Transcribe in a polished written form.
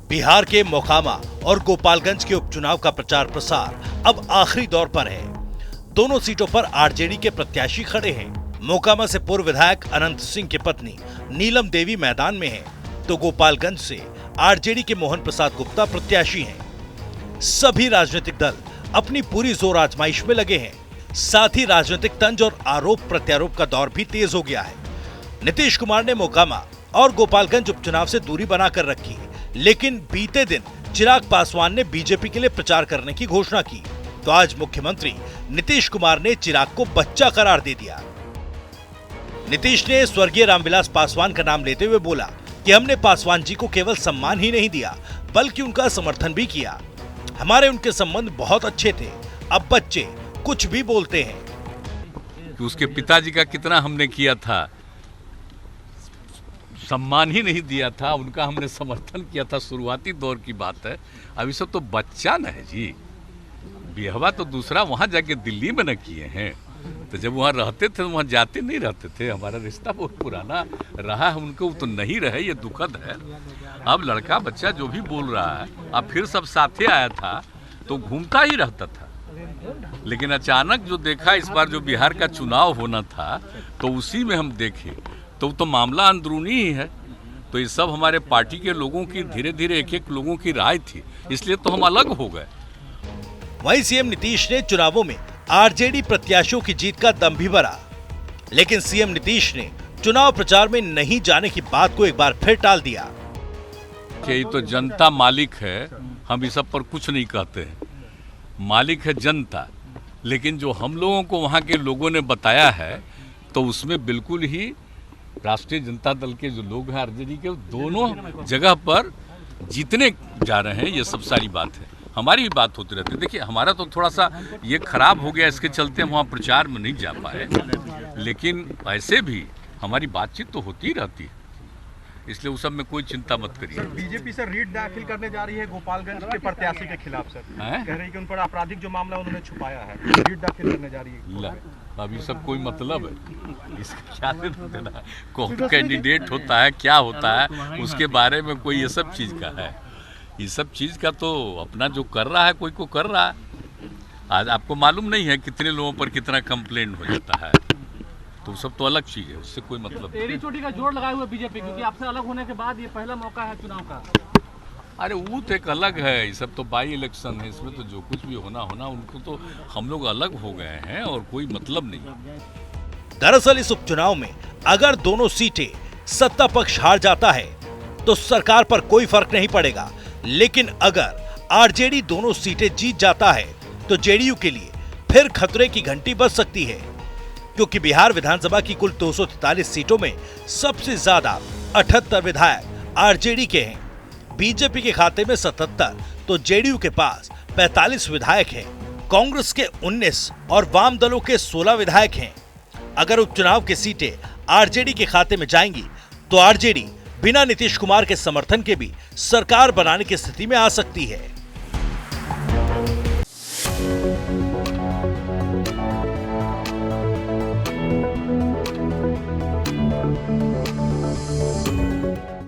बिहार के मोकामा और गोपालगंज के उपचुनाव का प्रचार प्रसार अब आखिरी दौर पर है। दोनों सीटों पर आरजेडी के प्रत्याशी खड़े हैं। मोकामा से पूर्व विधायक अनंत सिंह की पत्नी नीलम देवी मैदान में हैं, तो गोपालगंज से आरजेडी के मोहन प्रसाद गुप्ता प्रत्याशी हैं। सभी राजनीतिक दल अपनी पूरी जोर आजमाइश में लगे हैं। साथ ही राजनीतिक तंज और आरोप प्रत्यारोप का दौर भी तेज हो गया है। नीतीश कुमार ने मोकामा और गोपालगंज उपचुनाव से दूरी बनाकर रखी, लेकिन बीते दिन चिराग पासवान ने बीजेपी के लिए प्रचार करने की घोषणा की, तो आज मुख्यमंत्री नीतीश कुमार ने चिराग को बच्चा करार दे दिया। नीतीश ने स्वर्गीय रामविलास पासवान का नाम लेते हुए बोला कि हमने पासवान जी को केवल सम्मान ही नहीं दिया, बल्कि उनका समर्थन भी किया। हमारे उनके संबंध बहुत अच्छे थे। अब बच्चे कुछ भी बोलते हैं कि उसके पिताजी का कितना हमने किया था, सम्मान ही नहीं दिया था, उनका हमने समर्थन किया था। शुरुआती दौर की बात है। अभी सब तो बच्चा न है जी। ब्याह तो दूसरा वहाँ जाके दिल्ली में न किए हैं, तो जब वहाँ रहते थे तो वहाँ जाते नहीं रहते थे। हमारा रिश्ता बहुत पुराना रहा है, उनको तो नहीं रहे, ये दुखद है। अब लड़का बच्चा जो भी बोल रहा है, अब फिर सब साथे आया था तो घूमता ही रहता था। लेकिन अचानक जो देखा इस बार जो बिहार का चुनाव होना था, तो उसी में हम देखे तो मामला अंदरूनी ही है। तो ये सब हमारे पार्टी के लोगों की धीरे धीरे एक एक लोगों की राय थी, इसलिए तो हम अलग हो गए। वहीं सीएम नीतीश ने चुनावों में आरजेडी प्रत्याशियों की जीत का दम भी भरा, लेकिन सीएम नीतीश ने चुनाव प्रचार में नहीं जाने की बात को एक बार फिर टाल दिया। ये तो जनता मालिक है, हम इस सब पर कुछ नहीं कहते हैं। मालिक है जनता, लेकिन जो हम लोगों को वहाँ के लोगों ने बताया है, तो उसमें बिल्कुल ही राष्ट्रीय जनता दल के जो लोग हैं आरजेडी के, दोनों जगह पर जीतने जा रहे हैं। ये सब सारी बात है, हमारी भी बात होती रहती है। देखिए, हमारा तो थोड़ा सा ये खराब हो गया, इसके चलते हम वहाँ प्रचार में नहीं जा पाए, लेकिन ऐसे भी हमारी बातचीत तो होती रहती है, इसलिए उस सब में कोई चिंता मत करिए। बीजेपी सर रीट दाखिल करने जा रही है गोपालगंज के प्रत्याशी के खिलाफ सर, कह रही है कि उन पर आपराधिक जो मामला उन्होंने छुपाया है, रीट दाखिल करने जा रही है। अभी सब कोई मतलब है इसका क्या देना, कौन कैंडिडेट होता है, क्या होता है, उसके बारे में कोई ये सब चीज़ का है। ये सब चीज़ का तो अपना जो कर रहा है, कोई को कर रहा है। आज आपको मालूम नहीं है कितने लोगों पर कितना कंप्लेंट हो जाता है, तो सब तो अलग चीज़ है, उससे कोई मतलब नहीं। एड़ी चोटी का जोड़ लगाए हुए बीजेपी, क्योंकि आपसे अलग होने के बाद ये पहला मौका है चुनाव का। अरे वो तो एक अलग है, ये सब तो बाई इलेक्शन है, इसमें तो जो कुछ भी होना उनको तो हम लोग अलग हो गए हैं और कोई मतलब नहीं। दरअसल इस उपचुनाव में अगर दोनों सीटें सत्ता पक्ष हार जाता है तो सरकार पर कोई फर्क नहीं पड़ेगा, लेकिन अगर आरजेडी दोनों सीटें जीत जाता है तो जेडीयू के लिए फिर खतरे की घंटी बज सकती है, क्योंकि बिहार विधानसभा की कुल 243 सीटों में सबसे ज्यादा 78 विधायक आरजेडी के हैं। बीजेपी के खाते में 77 तो जेडीयू के पास 45 विधायक हैं। कांग्रेस के 19 और वाम दलों के 16 विधायक हैं। अगर उपचुनाव की सीटें आरजेडी के खाते में जाएंगी तो आरजेडी बिना नीतीश कुमार के समर्थन के भी सरकार बनाने की स्थिति में आ सकती है।